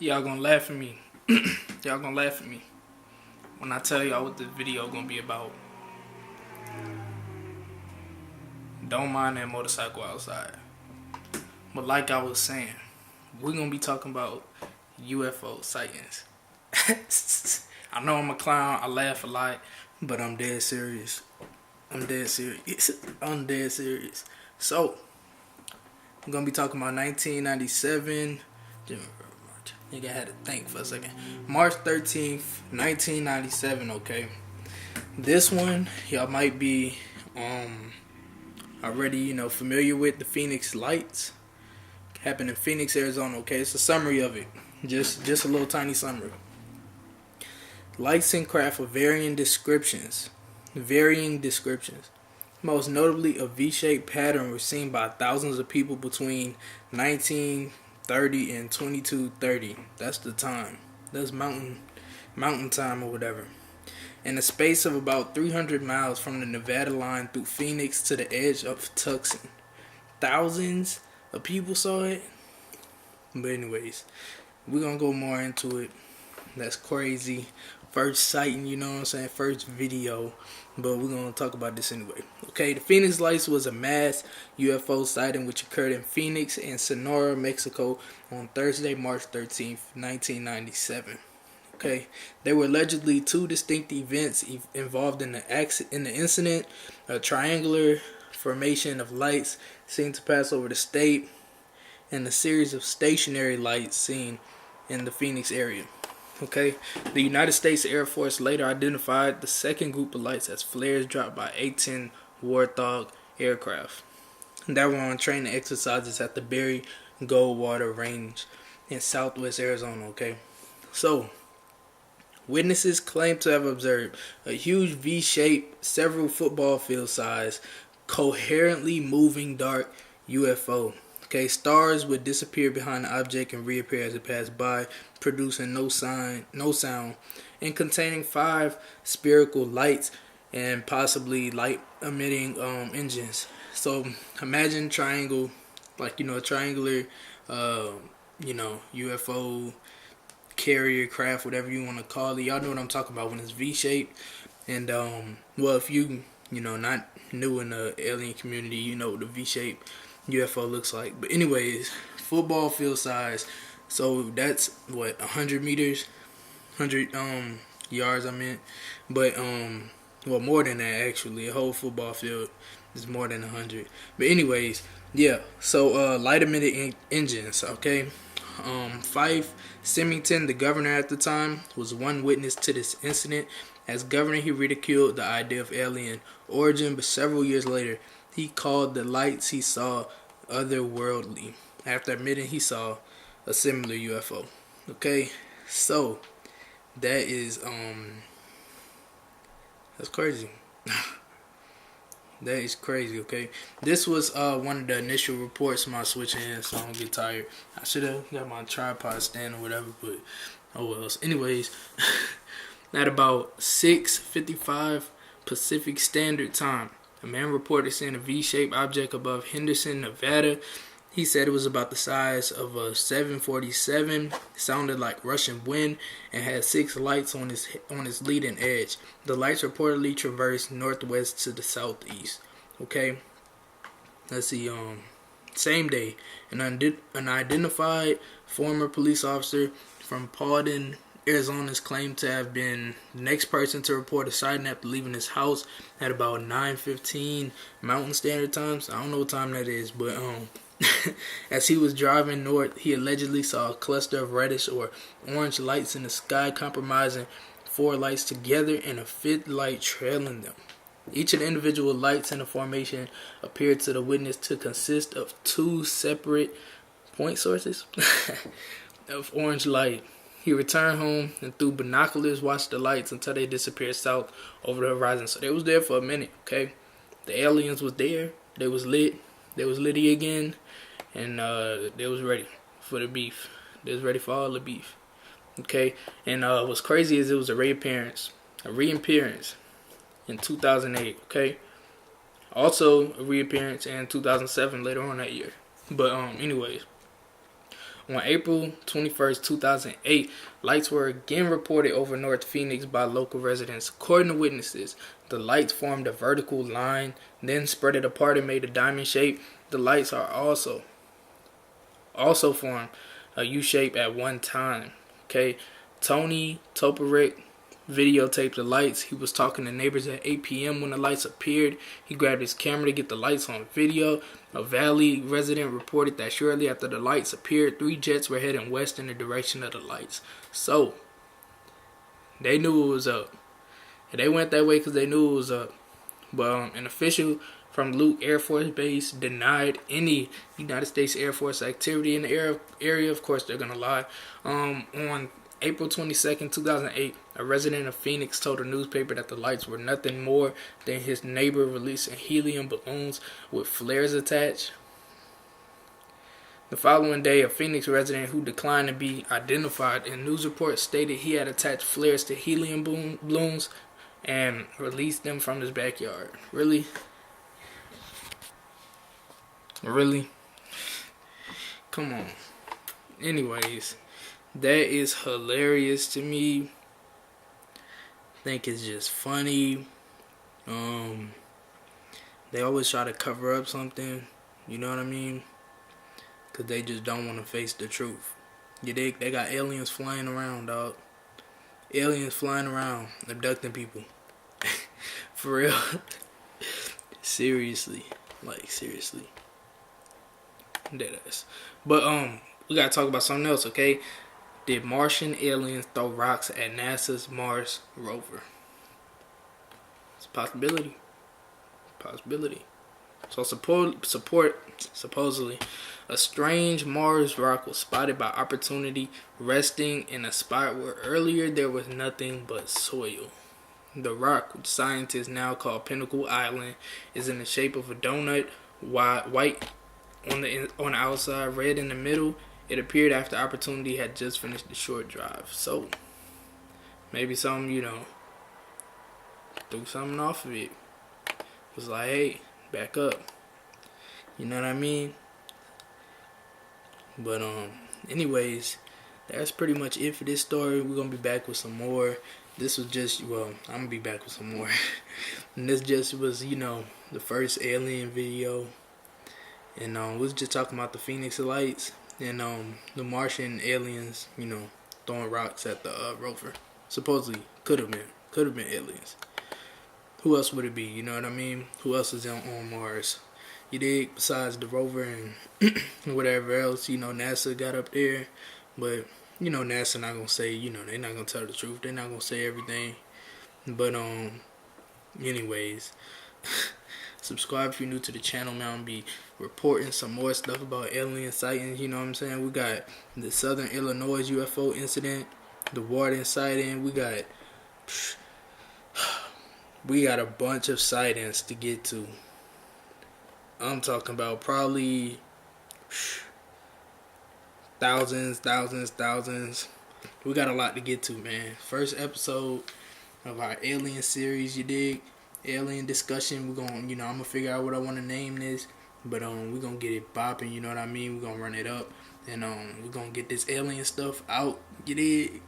Y'all gonna laugh at me. Y'all gonna laugh at me when I tell y'all what this video gonna be about. Don't mind that motorcycle outside. But like I was saying, we're gonna be talking about UFO sightings. I know I'm a clown, I laugh a lot, but I'm dead serious. I'm dead serious. So, I'm gonna be talking about 1997. Nigga, I had to think for a second. March 13th, 1997, okay? This one, y'all might be already, familiar with the Phoenix Lights. Happened in Phoenix, Arizona, okay? It's a summary of it. Just a little tiny summary. Lights and craft of varying descriptions. Most notably, a V-shaped pattern was seen by thousands of people between 1930 and 2230. That's the time. That's mountain time or whatever. In a space of about 300 miles from the Nevada line through Phoenix to the edge of Tucson. Thousands of people saw it. But anyways, we're going to go more into it. That's crazy. First sighting, you know what I'm saying? First video. But we're going to talk about this anyway. Okay, the Phoenix Lights was a mass UFO sighting which occurred in Phoenix and Sonora, Mexico on Thursday, March 13th, 1997. Okay, there were allegedly two distinct events involved in the incident. A triangular formation of lights seen to pass over the state and a series of stationary lights seen in the Phoenix area. Okay, the United States Air Force later identified the second group of lights as flares dropped by A-10 Warthog aircraft that were on training exercises at the Berry Goldwater Range in southwest Arizona. Okay, so witnesses claim to have observed a huge V-shaped, several football field size, coherently moving dark UFO. Okay, stars would disappear behind the object and reappear as it passed by, producing no sound, and containing 5 spherical lights and possibly light emitting engines. So imagine triangle, like a triangular, UFO carrier craft, whatever you want to call it. Y'all know what I'm talking about when it's V-shaped. And well, if you not new in the alien community, you know what the V-shaped UFO looks like. But anyways, football field size. So that's what, 100 meters, 100 yards. I meant, but well, more than that actually. A whole football field is more than 100. But anyways, yeah. So light emitting engines. Okay. Fife Symington, the governor at the time, was one witness to this incident. As governor, he ridiculed the idea of alien origin, but several years later, he called the lights he saw otherworldly, after admitting he saw a similar UFO. Okay, so that is that's crazy. That is crazy. Okay, this was one of the initial reports. My switching hands, so I don't get tired. I should have got my tripod stand or whatever, but oh well. Anyways, at about 6:55 Pacific Standard Time, a man reported seeing a V-shaped object above Henderson, Nevada. He said it was about the size of a 747, sounded like Russian wind, and had 6 lights on its leading edge. The lights reportedly traversed northwest to the southeast. Okay, let's see. Same day, an unidentified former police officer from Paulden, Arizona, is claimed to have been the next person to report a sighting after leaving his house at about 9:15 Mountain Standard Time. So I don't know what time that is, but as he was driving north, he allegedly saw a cluster of reddish or orange lights in the sky, compromising 4 lights together and a 5th light trailing them. Each of the individual lights in the formation appeared to the witness to consist of 2 separate point sources of orange light. He returned home and through binoculars watched the lights until they disappeared south over the horizon. So they was there for a minute, okay? The aliens was there. They was lit. They was litty again. And they was ready for the beef. They was ready for all the beef. Okay? And what's crazy is it was a reappearance in 2008, okay? Also a reappearance in 2007 later on that year. But anyways. On April 21st, 2008, lights were again reported over North Phoenix by local residents. According to witnesses, the lights formed a vertical line, then spread it apart and made a diamond shape. The lights are also formed a U shape at one time. Okay, Tony Toperick videotaped the lights. He was talking to neighbors at 8 p.m. when the lights appeared. He grabbed his camera to get the lights on video. A Valley resident reported that shortly after the lights appeared, 3 jets were heading west in the direction of the lights. So, they knew it was up. And they went that way because they knew it was up. But an official from Luke Air Force Base denied any United States Air Force activity in the area. Of course, they're going to lie. On April 22nd, 2008, a resident of Phoenix told a newspaper that the lights were nothing more than his neighbor releasing helium balloons with flares attached. The following day, a Phoenix resident who declined to be identified in news reports stated he had attached flares to helium balloons and released them from his backyard. Really? Really? Come on. Anyways, that is hilarious to me. I think it's just funny. They always try to cover up something. You know what I mean? Because they just don't want to face the truth. You dig? They got aliens flying around, dog. Aliens flying around, abducting people. For real. Seriously. Like, seriously. Deadass. But, we gotta talk about something else, okay? Did Martian aliens throw rocks at NASA's Mars rover? It's a possibility. Possibility. So supposedly, a strange Mars rock was spotted by Opportunity resting in a spot where earlier there was nothing but soil. The rock, which scientists now call Pinnacle Island, is in the shape of a donut, white on the outside, red in the middle. It appeared after Opportunity had just finished the short drive. So, maybe some, threw something off of it. Was like, hey, back up. You know what I mean? But, anyways, that's pretty much it for this story. We're going to be back with some more. This was just, I'm going to be back with some more. And this just was, the first alien video. And, we was just talking about the Phoenix Lights. And, the Martian aliens, throwing rocks at the rover. Supposedly, could have been aliens. Who else would it be? You know what I mean? Who else is on Mars? You dig? Besides the rover and whatever else, NASA got up there. But, NASA not going to say, they're not going to tell the truth. They're not going to say everything. But, anyways, subscribe if you're new to the channel, man. I'll be reporting some more stuff about alien sightings, you know what I'm saying? We got the Southern Illinois UFO incident, the Warden sighting. We got a bunch of sightings to get to. I'm talking about probably thousands. We got a lot to get to, man. First episode of our alien series, you dig? Alien discussion. We're gonna, I'm gonna figure out what I want to name this, but we're gonna get it bopping. You know what I mean? We're gonna run it up, and we're gonna get this alien stuff out. You dig?